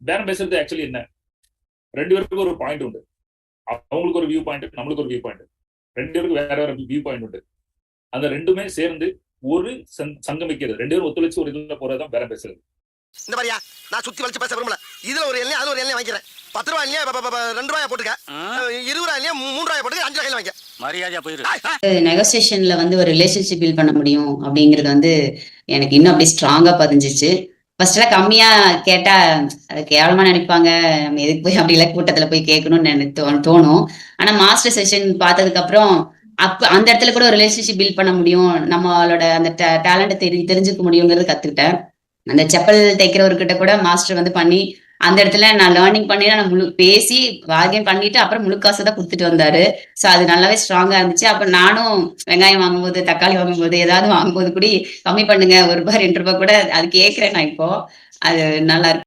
பேரம் பேசுறது ஆக்சுவலி என்ன, ரெண்டு பேருக்கும் ஒரு பாயிண்ட் உண்டு. அவங்களுக்கு ஒரு வியூ பாயிண்ட், நம்மளுக்கு ஒரு வியூ பாயிண்ட், ரெண்டு பேருக்கு வேற வேற வியூ பாயிண்ட் உண்டு. அந்த ரெண்டுமே சேர்ந்து ஒரு சங்கமிக்கிறது, ரெண்டு பேரும் ஒத்துழைச்சு ஒரு இதுல போறதுதான் பேரம் பேசுறது. இந்த மாதிரியா நான் சுத்தி வளைச்சு பேச விரும்பல. இதுல ஒரு எண்ணெய், அதுல ஒரு எண்ணெய் வாங்கிக்கிறேன். 10 ரூபாய் இல்லையா 2 ரூபாய் போட்டுக்க, 20 ரூபாய் இல்லையா 3 ரூபாய் போட்டுக்க, 5 ரூபாய் வாங்க. மரியாதையா போயிரு. நெகோசியேஷன்ல வந்து ஒரு ரிலேஷன்ஷிப் பில்ட் பண்ண முடியும் அப்படிங்கிறது வந்து எனக்கு இன்னும் அப்படியே ஸ்ட்ராங்கா பதிஞ்சிச்சு. ஃபர்ஸ்ட் எல்லாம் கம்மியா கேட்டா அது கேவலமா நினைப்பாங்க, நம்ம எதுக்கு போய் அப்படி இல்லை கூட்டத்துல போய் கேட்கணும்னு எனக்கு தோணும். ஆனா மாஸ்டர் செஷன் பார்த்ததுக்கு அப்புறம் அந்த இடத்துல கூட ஒரு ரிலேஷன்ஷிப் பில்ட் பண்ண முடியும், நம்மளோட அந்த டேலண்ட்டை தெரிஞ்சுக்க முடியுங்கிறது கத்துக்கிட்டேன். அந்த செப்பல் தைக்கிறவர்கிட்ட கூட மாஸ்டர் வந்து பண்ணி அந்த இடத்துல நான் லேர்னிங் பண்ணி நான் பேசி வாகியம் பண்ணிட்டு அப்புறம் முழு காசை தான் கொடுத்துட்டு வந்தாரு. ஸோ அது நல்லாவே ஸ்ட்ராங்கா இருந்துச்சு. அப்ப நானும் வெங்காயம் வாங்கும்போது, தக்காளி வாங்கும்போது, ஏதாவது வாங்கும்போது கூட கம்மி பண்ணுங்க, 1 ரூபாய் 2 ரூபாய் கூட அது கேட்கிறேன் நான் இப்போ. அது நல்லா இருக்கு.